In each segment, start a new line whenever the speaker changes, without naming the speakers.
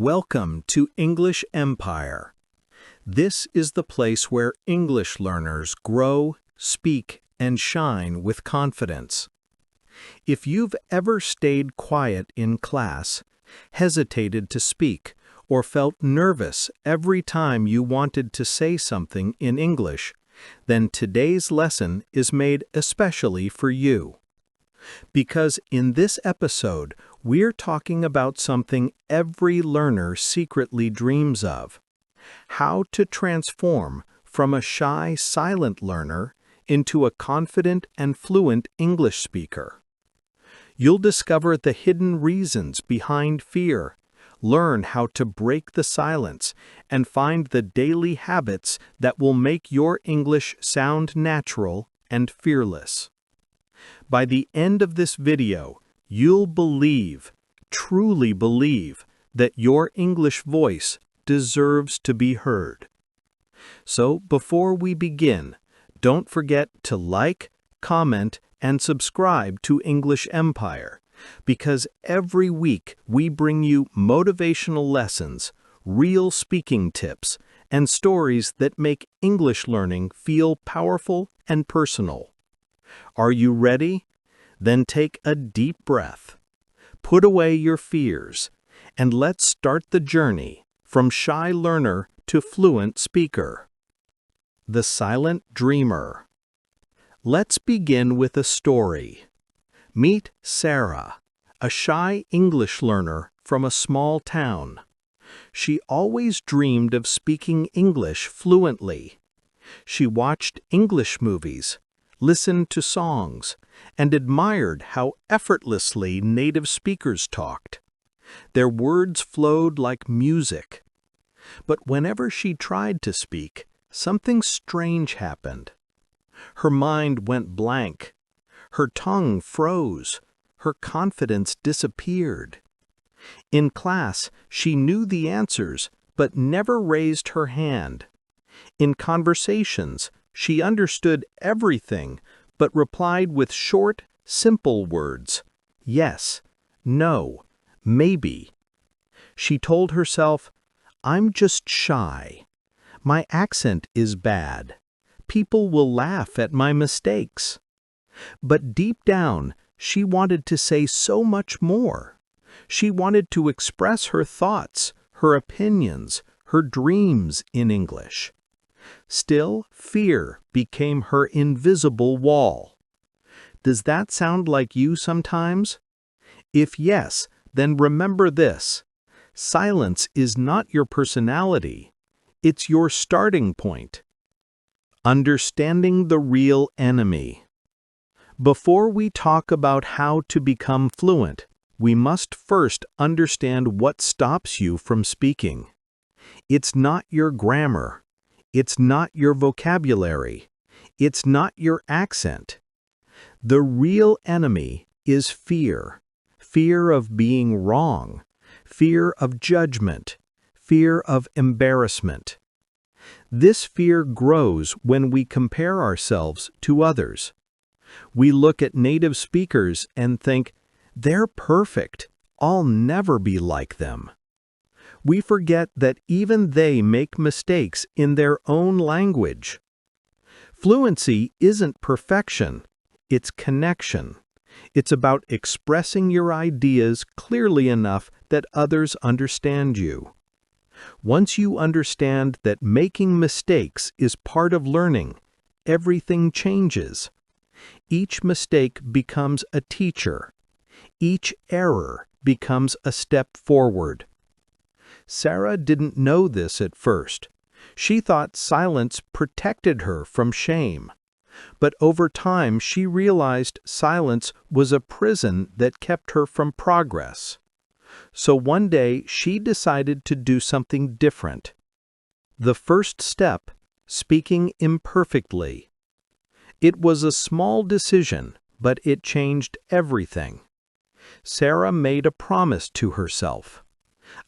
Welcome to English Empire. This is the place where English learners grow, speak, and shine with confidence. If you've ever stayed quiet in class, hesitated to speak, or felt nervous every time you wanted to say something in English, then today's lesson is made especially for you. Because in this episode, we're talking about something every learner secretly dreams of: how to transform from a shy, silent learner into a confident and fluent English speaker. You'll discover the hidden reasons behind fear, learn how to break the silence, and find the daily habits that will make your English sound natural and fearless. By the end of this video, you'll believe, truly believe, that your English voice deserves to be heard. So before we begin, don't forget to like, comment, and subscribe to English Empire, because every week we bring you motivational lessons, real speaking tips, and stories that make English learning feel powerful and personal. Are you ready? Then take a deep breath. Put away your fears, and let's start the journey from shy learner to fluent speaker. The Silent Dreamer. Let's begin with a story. Meet Sara, a shy English learner from a small town. She always dreamed of speaking English fluently. She watched English movies, listened to songs, and admired how effortlessly native speakers talked. Their words flowed like music. But whenever she tried to speak, something strange happened. Her mind went blank. Her tongue froze. Her confidence disappeared. In class, she knew the answers, but never raised her hand. In conversations, she understood everything, but replied with short, simple words: yes, no, maybe. She told herself, "I'm just shy. My accent is bad. People will laugh at my mistakes." But deep down, she wanted to say so much more. She wanted to express her thoughts, her opinions, her dreams in English. Still, fear became her invisible wall. Does that sound like you sometimes? If yes, then remember this: silence is not your personality. It's your starting point. Understanding the real enemy. Before we talk about how to become fluent, we must first understand what stops you from speaking. It's not your grammar. It's not your vocabulary. It's not your accent. The real enemy is fear. Fear of being wrong. Fear of judgment. Fear of embarrassment. This fear grows when we compare ourselves to others. We look at native speakers and think, "They're perfect. I'll never be like them." We forget that even they make mistakes in their own language. Fluency isn't perfection, it's connection. It's about expressing your ideas clearly enough that others understand you. Once you understand that making mistakes is part of learning, everything changes. Each mistake becomes a teacher. Each error becomes a step forward. Sara didn't know this at first. She thought silence protected her from shame. But over time she realized silence was a prison that kept her from progress. So one day she decided to do something different. The first step: speaking imperfectly. It was a small decision, but it changed everything. Sara made a promise to herself: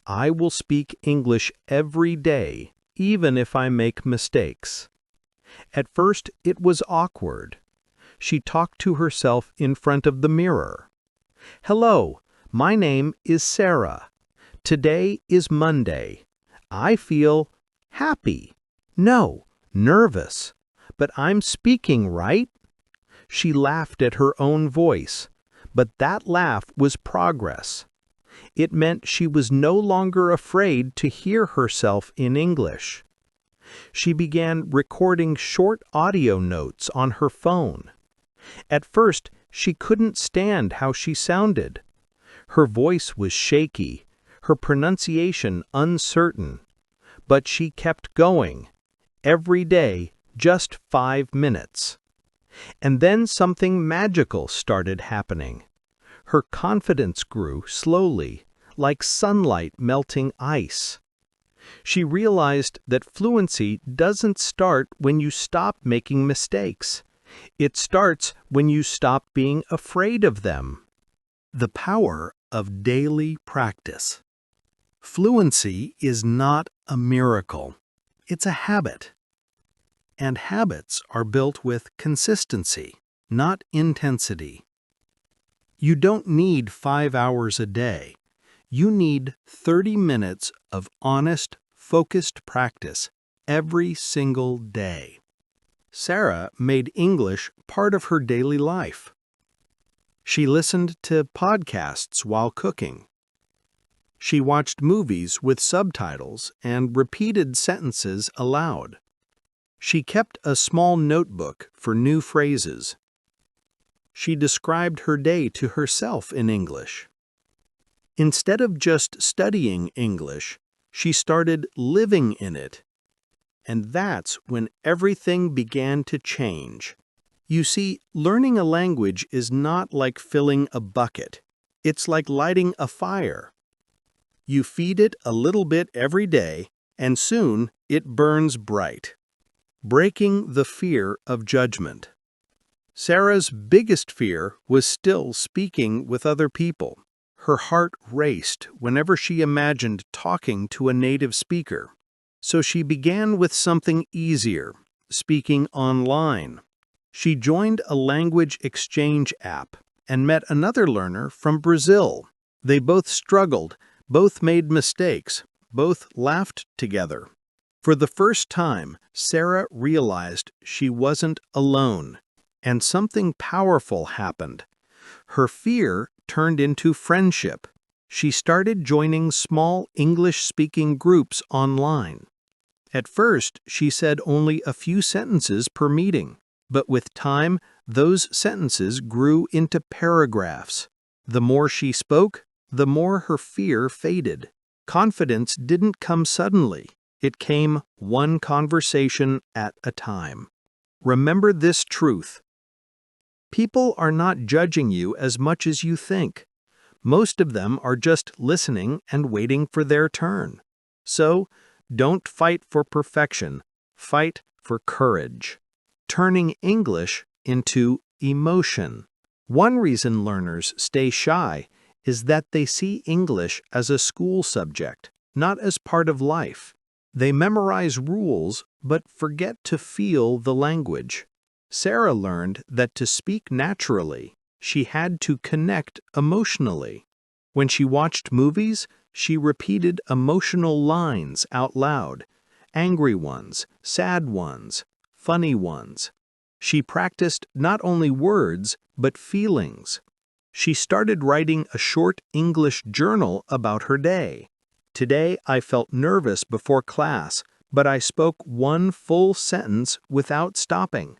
"I will speak English every day, even if I make mistakes." At first, it was awkward. She talked to herself in front of the mirror. "Hello, my name is Sara. Today is Monday. I feel happy. No, nervous. But I'm speaking, right? She laughed at her own voice, but that laugh was progress. It meant she was no longer afraid to hear herself in English. She began recording short audio notes on her phone. At first, she couldn't stand how she sounded. Her voice was shaky, her pronunciation uncertain. But she kept going, every day, just 5 minutes. And then something magical started happening. Her confidence grew slowly, like sunlight melting ice. She realized that fluency doesn't start when you stop making mistakes. It starts when you stop being afraid of them. The power of daily practice. Fluency is not a miracle. It's a habit. And habits are built with consistency, not intensity. You don't need 5 hours a day. You need 30 minutes of honest, focused practice every single day. Sara made English part of her daily life. She listened to podcasts while cooking. She watched movies with subtitles and repeated sentences aloud. She kept a small notebook for new phrases. She described her day to herself in English. Instead of just studying English, she started living in it. And that's when everything began to change. You see, learning a language is not like filling a bucket. It's like lighting a fire. You feed it a little bit every day, and soon it burns bright, breaking the fear of judgment. Sara's biggest fear was still speaking with other people. Her heart raced whenever she imagined talking to a native speaker. So she began with something easier, speaking online. She joined a language exchange app and met another learner from Brazil. They both struggled, both made mistakes, both laughed together. For the first time, Sara realized she wasn't alone, and something powerful happened. Her fear turned into friendship. She started joining small English-speaking groups online. At first, she said only a few sentences per meeting, but with time, those sentences grew into paragraphs. The more she spoke, the more her fear faded. Confidence didn't come suddenly. It came one conversation at a time. Remember this truth. People are not judging you as much as you think. Most of them are just listening and waiting for their turn. So, don't fight for perfection. Fight for courage. Turning English into emotion. One reason learners stay shy is that they see English as a school subject, not as part of life. They memorize rules but forget to feel the language. Sara learned that to speak naturally, she had to connect emotionally. When she watched movies, she repeated emotional lines out loud, angry ones, sad ones, funny ones. She practiced not only words, but feelings. She started writing a short English journal about her day. Today I felt nervous before class, but I spoke one full sentence without stopping.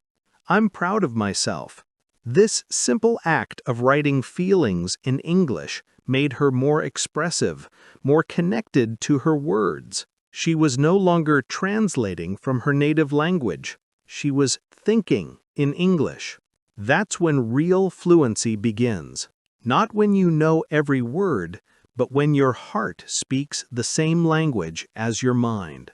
I'm proud of myself. This simple act of writing feelings in English made her more expressive, more connected to her words. She was no longer translating from her native language. She was thinking in English. That's when real fluency begins. Not when you know every word, but when your heart speaks the same language as your mind.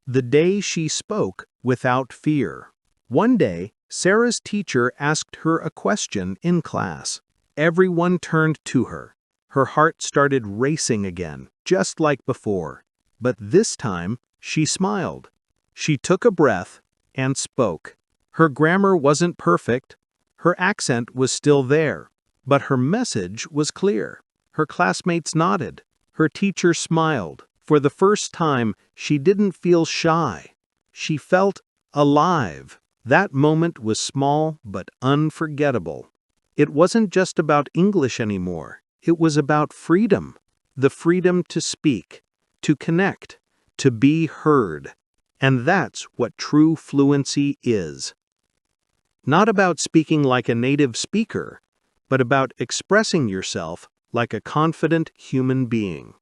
The day she spoke without fear. One day, Sara's teacher asked her a question in class. Everyone turned to her. Her heart started racing again, just like before. But this time, she smiled. She took a breath and spoke. Her grammar wasn't perfect. Her accent was still there. But her message was clear. Her classmates nodded. Her teacher smiled. For the first time, she didn't feel shy. She felt alive. That moment was small but unforgettable. It wasn't just about English anymore. It was about freedom. The freedom to speak, to connect, to be heard. And that's what true fluency is. Not about speaking like a native speaker, but about expressing yourself like a confident human being.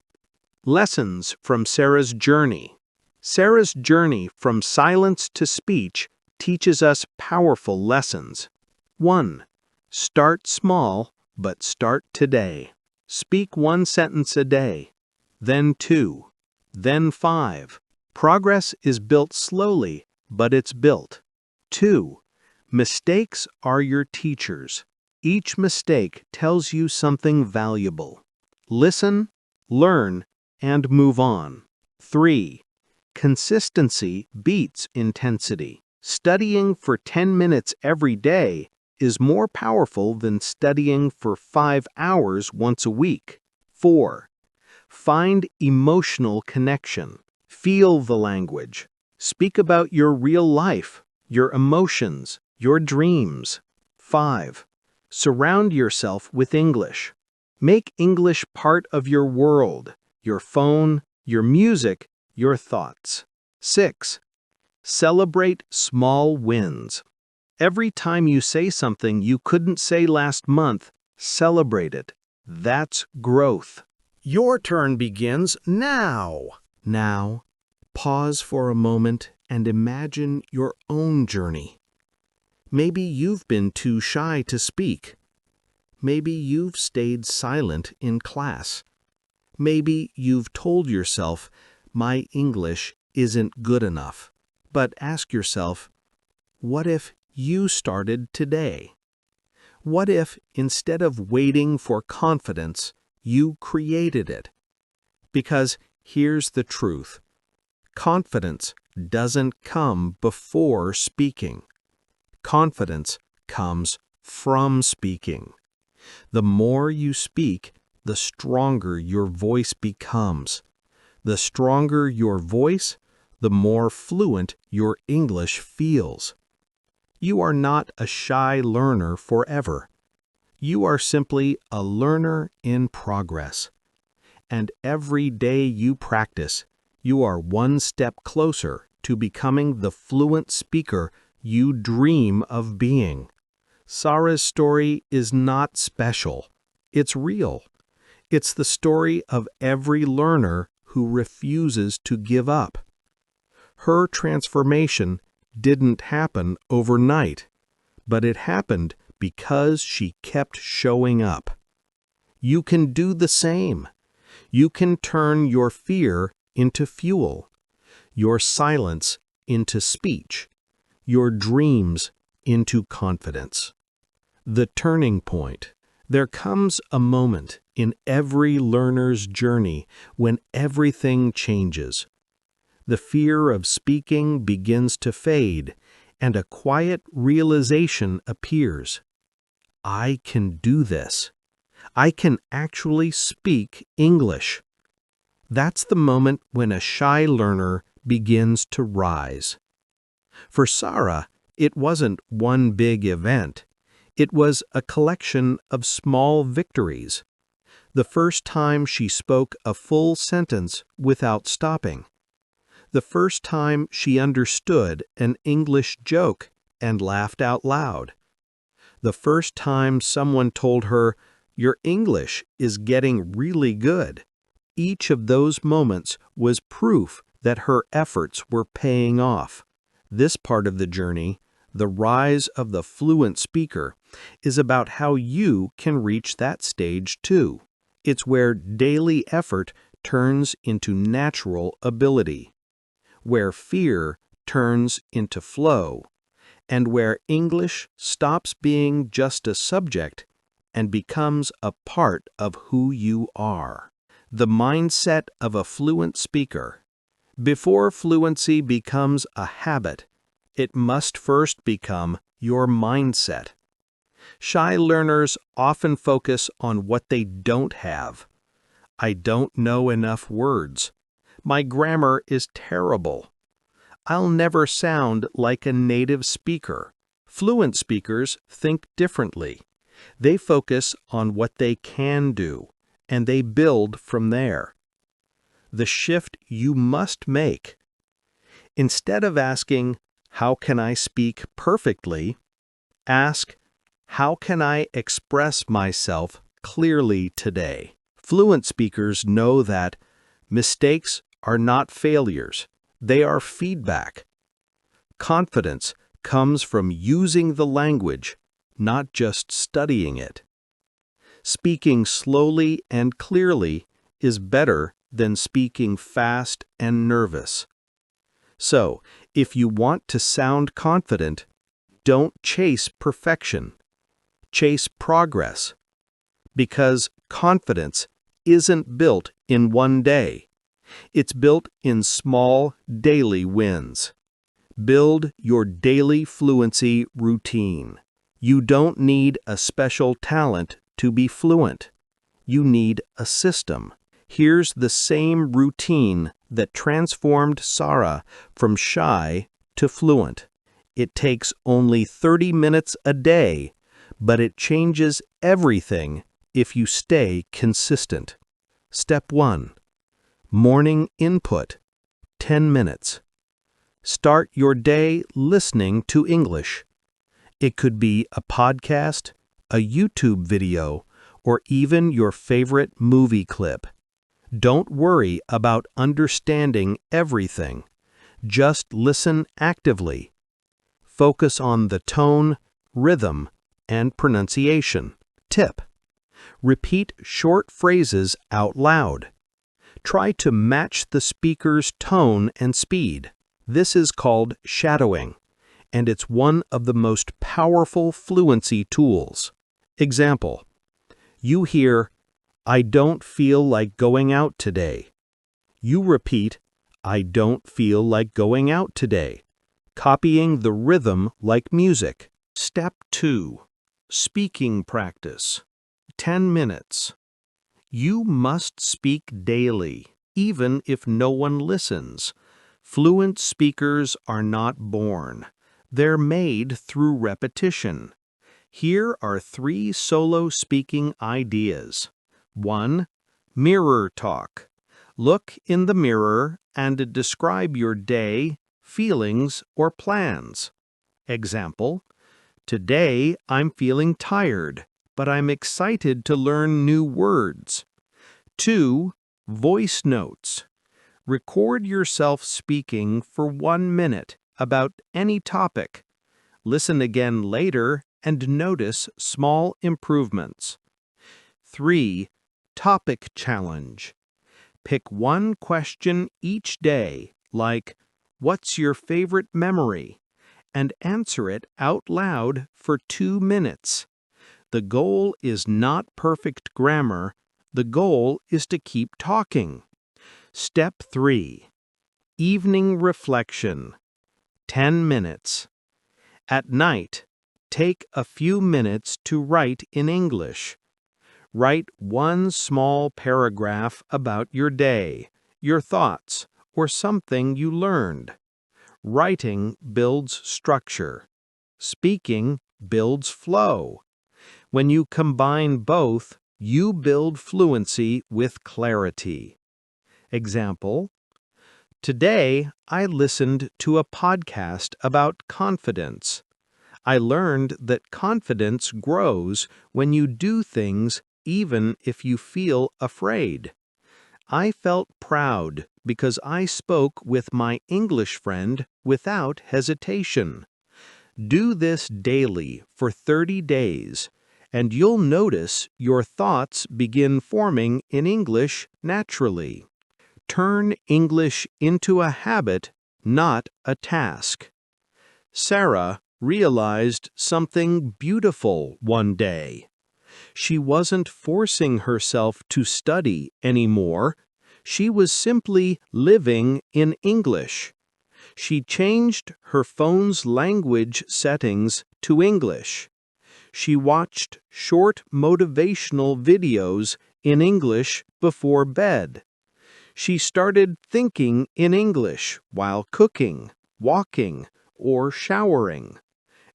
Lessons from Sara's journey. Sara's journey from silence to speech teaches us powerful lessons. 1. Start small, but start today. Speak one sentence a day. Then 2. Then 5. Progress is built slowly, but it's built. 2. Mistakes are your teachers. Each mistake tells you something valuable. Listen, learn, and move on. 3. Consistency beats intensity. Studying for 10 minutes every day is more powerful than studying for 5 hours once a week. 4. Find emotional connection. Feel the language. Speak about your real life, your emotions, your dreams. 5. Surround yourself with English. Make English part of your world, your phone, your music, your thoughts. 6. Celebrate small wins. Every time you say something you couldn't say last month, celebrate it. That's growth. Your turn begins now. Now, pause for a moment and imagine your own journey. Maybe you've been too shy to speak. Maybe you've stayed silent in class. Maybe you've told yourself, my English isn't good enough. But ask yourself, what if you started today? What if, instead of waiting for confidence, you created it? Because here's the truth. Confidence doesn't come before speaking. Confidence comes from speaking. The more you speak, the stronger your voice becomes. The stronger your voice, the more fluent your English feels. You are not a shy learner forever. You are simply a learner in progress. And every day you practice, you are one step closer to becoming the fluent speaker you dream of being. Sara's story is not special. It's real. It's the story of every learner who refuses to give up. Her transformation didn't happen overnight, but it happened because she kept showing up. You can do the same. You can turn your fear into fuel, your silence into speech, your dreams into confidence. The turning point. There comes a moment in every learner's journey when everything changes. The fear of speaking begins to fade, and a quiet realization appears. I can do this. I can actually speak English. That's the moment when a shy learner begins to rise. For Sara, it wasn't one big event. It was a collection of small victories. The first time she spoke a full sentence without stopping. The first time she understood an English joke and laughed out loud. The first time someone told her, "Your English is getting really good." Each of those moments was proof that her efforts were paying off. This part of the journey, the rise of the fluent speaker, is about how you can reach that stage too. It's where daily effort turns into natural ability, where fear turns into flow, and where English stops being just a subject and becomes a part of who you are. The mindset of a fluent speaker. Before fluency becomes a habit, it must first become your mindset. Shy learners often focus on what they don't have. I don't know enough words. My grammar is terrible. I'll never sound like a native speaker. Fluent speakers think differently. They focus on what they can do, and they build from there. The shift you must make. Instead of asking, "How can I speak perfectly?" ask, "How can I express myself clearly today?" Fluent speakers know that mistakes are not failures. They are feedback. Confidence comes from using the language, not just studying it. Speaking slowly and clearly is better than speaking fast and nervous. So, if you want to sound confident, don't chase perfection. Chase progress. Because confidence isn't built in one day. It's built in small, daily wins. Build your daily fluency routine. You don't need a special talent to be fluent. You need a system. Here's the same routine that transformed Sara from shy to fluent. It takes only 30 minutes a day, but it changes everything if you stay consistent. Step 1. Morning input, 10 minutes. Start your day listening to English. It could be a podcast, a YouTube video, or even your favorite movie clip. Don't worry about understanding everything. Just listen actively. Focus on the tone, rhythm, and pronunciation. Tip: repeat short phrases out loud. Try to match the speaker's tone and speed. This is called shadowing, and it's one of the most powerful fluency tools. Example: you hear, "I don't feel like going out today." You repeat, "I don't feel like going out today," copying the rhythm like music. Step 2. Speaking practice. 10 minutes. You must speak daily, even if no one listens. Fluent speakers are not born. They're made through repetition. Here are 3 solo speaking ideas. 1. Mirror talk. Look in the mirror and describe your day, feelings, or plans. Example: today I'm feeling tired, but I'm excited to learn new words. 2. Voice notes. Record yourself speaking for 1 minute about any topic. Listen again later and notice small improvements. 3. Topic challenge. Pick one question each day, like, "What's your favorite memory?" and answer it out loud for 2 minutes. The goal is not perfect grammar. The goal is to keep talking. Step 3. Evening reflection. 10 minutes. At night, take a few minutes to write in English. Write one small paragraph about your day, your thoughts, or something you learned. Writing builds structure. Speaking builds flow. When you combine both, you build fluency with clarity. Example: today I listened to a podcast about confidence. I learned that confidence grows when you do things even if you feel afraid. I felt proud because I spoke with my English friend without hesitation. Do this daily for 30 days, and you'll notice your thoughts begin forming in English naturally. Turn English into a habit, not a task. Sara realized something beautiful one day. She wasn't forcing herself to study anymore. She was simply living in English. She changed her phone's language settings to English. She watched short motivational videos in English before bed. She started thinking in English while cooking, walking, or showering.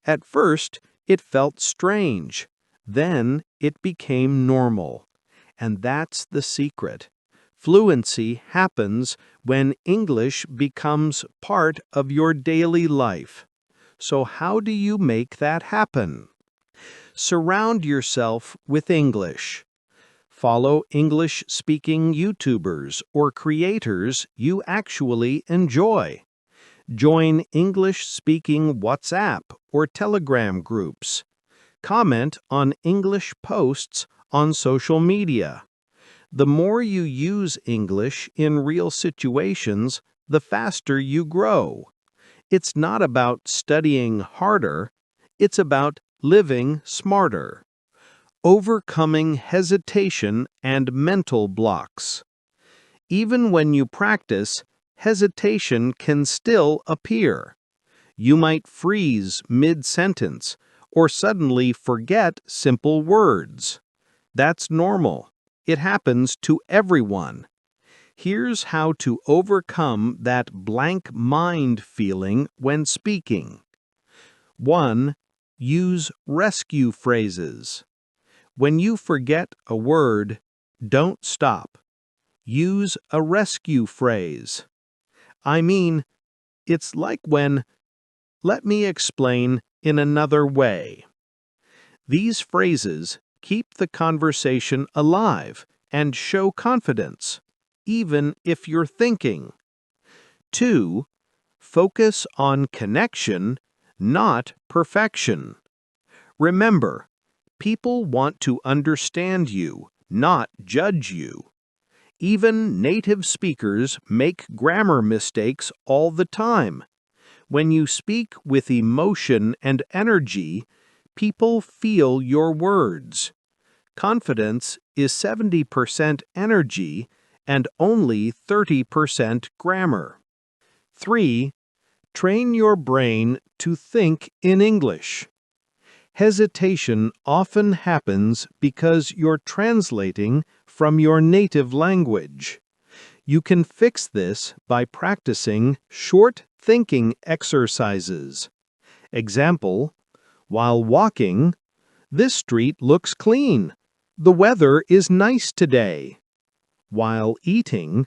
At first, it felt strange. Then it became normal. And that's the secret. Fluency happens when English becomes part of your daily life. So how do you make that happen? Surround yourself with English. Follow English-speaking YouTubers or creators you actually enjoy. Join English-speaking WhatsApp or Telegram groups. Comment on English posts on social media. The more you use English in real situations, the faster you grow. It's not about studying harder, it's about living smarter. Overcoming hesitation and mental blocks. Even when you practice, hesitation can still appear. You might freeze mid-sentence or suddenly forget simple words. That's normal. It happens to everyone. Here's how to overcome that blank mind feeling when speaking. 1. Use rescue phrases. When you forget a word, don't stop. Use a rescue phrase. I mean, it's like when, let me explain in another way. These phrases keep the conversation alive and show confidence, even if you're thinking. 2. Focus on connection, not perfection. Remember, people want to understand you, not judge you. Even native speakers make grammar mistakes all the time. When you speak with emotion and energy, people feel your words. Confidence is 70% energy and only 30% grammar. 3. Train your brain to think in English. Hesitation often happens because you're translating from your native language. You can fix this by practicing short thinking exercises. Example, while walking, this street looks clean. The weather is nice today. While eating,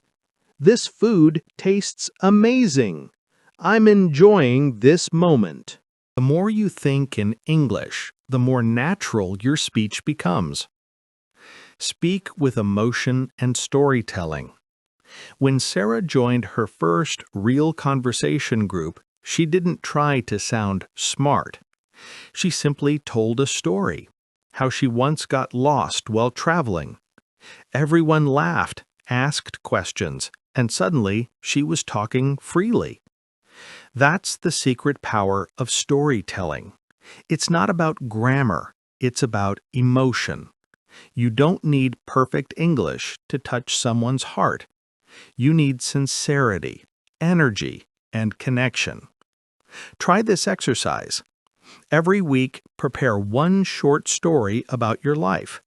this food tastes amazing. I'm enjoying this moment. The more you think in English, the more natural your speech becomes. Speak with emotion and storytelling. When Sara joined her first real conversation group, she didn't try to sound smart. She simply told a story, how she once got lost while traveling. Everyone laughed, asked questions, and suddenly she was talking freely. That's the secret power of storytelling. It's not about grammar, it's about emotion. You don't need perfect English to touch someone's heart. You need sincerity, energy, and connection. Try this exercise. Every week, prepare one short story about your life.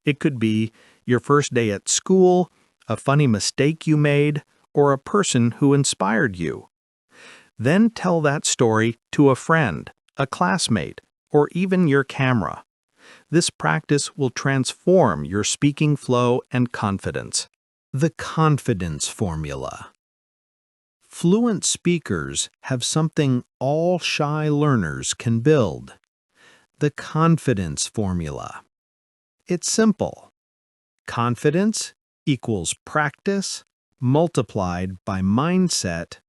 It could be your first day at school, a funny mistake you made, or a person who inspired you. Then tell that story to a friend, a classmate, or even your camera. This practice will transform your speaking flow and confidence. The confidence formula. Fluent speakers have something all shy learners can build. The confidence formula. It's simple. Confidence equals practice multiplied by mindset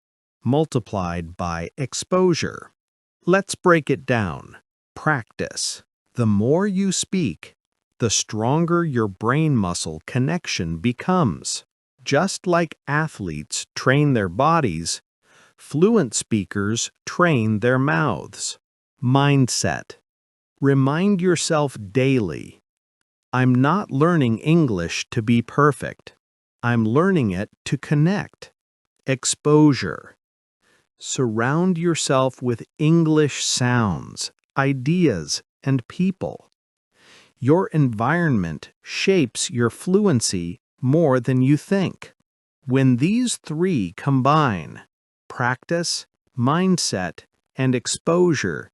multiplied by exposure. Let's break it down. Practice. The more you speak, the stronger your brain muscle connection becomes. Just like athletes train their bodies, fluent speakers train their mouths. Mindset. Remind yourself daily, I'm not learning English to be perfect. I'm learning it to connect. Exposure. Surround yourself with English sounds, ideas, and people. Your environment shapes your fluency more than you think. When these three combine, practice, mindset, and exposure,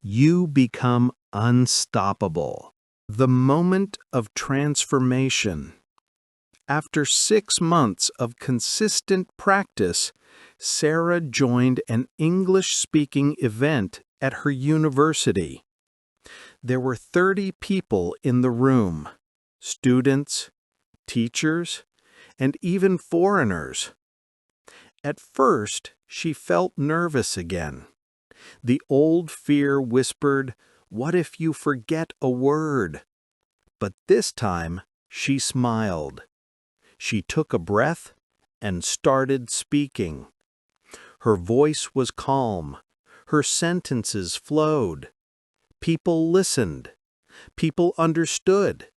you become unstoppable. The moment of transformation. After 6 months of consistent practice, Sara joined an English-speaking event at her university. There were 30 people in the room, students, teachers, and even foreigners. At first, she felt nervous again. The old fear whispered, "What if you forget a word?" But this time, she smiled. She took a breath and started speaking. Her voice was calm. Her sentences flowed. People listened. People understood.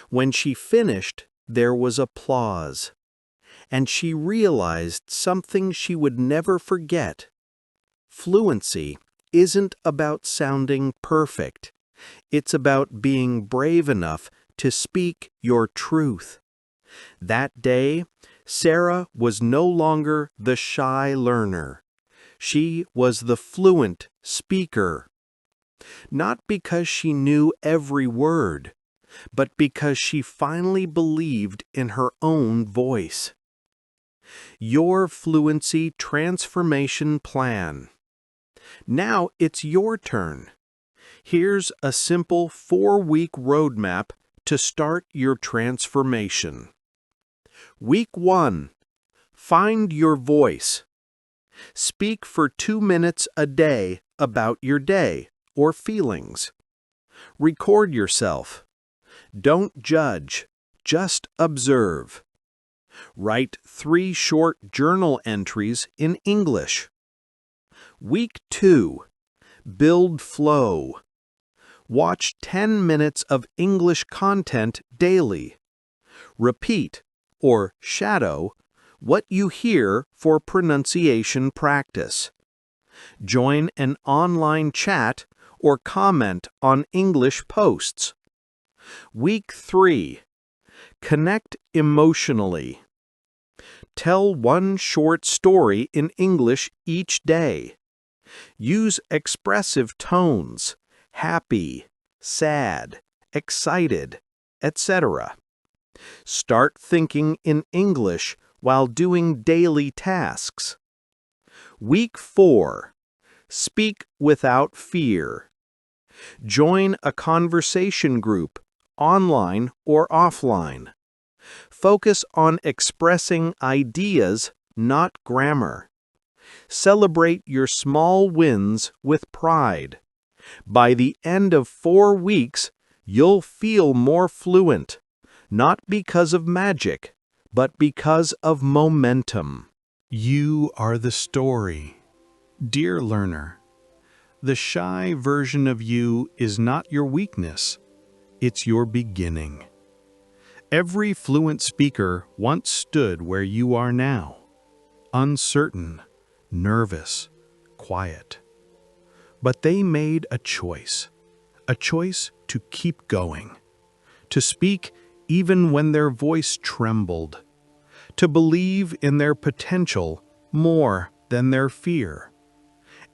When she finished, there was applause. And she realized something she would never forget. Fluency isn't about sounding perfect. It's about being brave enough to speak your truth. That day, Sara was no longer the shy learner. She was the fluent speaker. Not because she knew every word, but because she finally believed in her own voice. Your Fluency Transformation Plan. Now it's your turn. Here's a simple 4-week roadmap to start your transformation. Week 1. Find your voice. Speak for 2 minutes a day about your day or feelings. Record yourself. Don't judge, just observe. Write 3 short journal entries in English. Week 2. Build flow. Watch 10 minutes of English content daily. Repeat, or shadow, what you hear for pronunciation practice. Join an online chat or comment on English posts. Week 3. Connect emotionally. Tell 1 short story in English each day. Use expressive tones, happy, sad, excited, etc. Start thinking in English while doing daily tasks. Week 4. Speak without fear. Join a conversation group, online or offline. Focus on expressing ideas, not grammar. Celebrate your small wins with pride. By the end of 4 weeks, you'll feel more fluent, not because of magic, but because of momentum. You are the story. Dear learner, the shy version of you is not your weakness, it's your beginning. Every fluent speaker once stood where you are now, uncertain, nervous, quiet. But they made a choice to keep going, to speak even when their voice trembled, to believe in their potential more than their fear.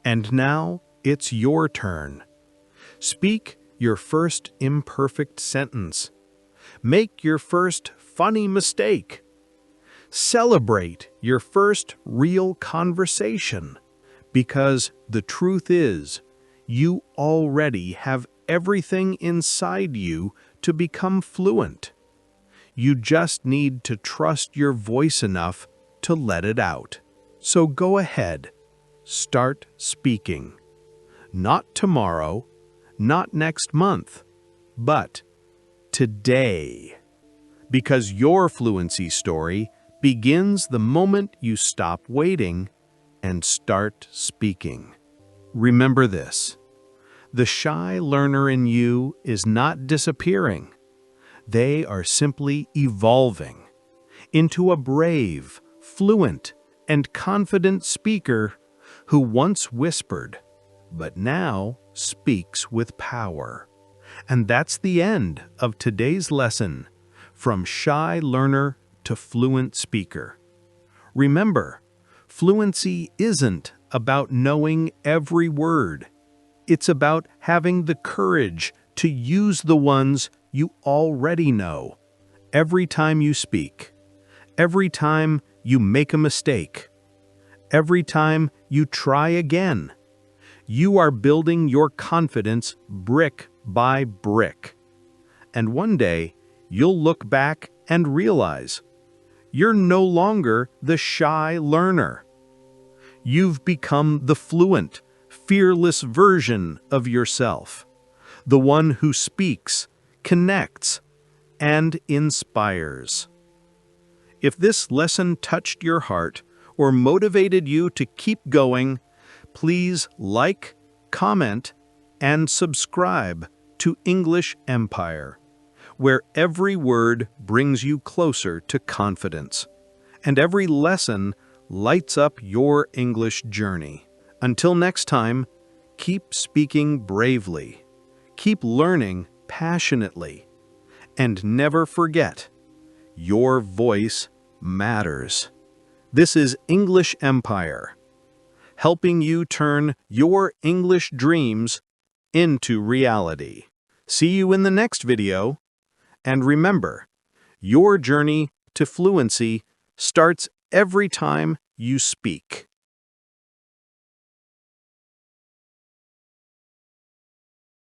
And now it's your turn. Speak your first imperfect sentence. Make your first funny mistake. Celebrate your first real conversation, because the truth is, you already have everything inside you to become fluent. You just need to trust your voice enough to let it out. So go ahead, start speaking. Not tomorrow, not next month, but today. Because your fluency story begins the moment you stop waiting and start speaking. Remember this: the shy learner in you is not disappearing. They are simply evolving into a brave, fluent, and confident speaker who once whispered, but now speaks with power. And that's the end of today's lesson, from shy learner to fluent speaker. Remember, fluency isn't about knowing every word. It's about having the courage to use the ones you already know every time you speak, every time you make a mistake, every time you try again. You are building your confidence brick by brick. And one day, you'll look back and realize you're no longer the shy learner. You've become the fluent, fearless version of yourself, the one who speaks, connects, and inspires. If this lesson touched your heart or motivated you to keep going, please like, comment, and subscribe to English Empire, where every word brings you closer to confidence, and every lesson lights up your English journey. Until next time, keep speaking bravely, keep learning passionately, and never forget, your voice matters. This is English Empire, helping you turn your English dreams into reality. See you in the next video. And remember, your journey to fluency starts every time you speak.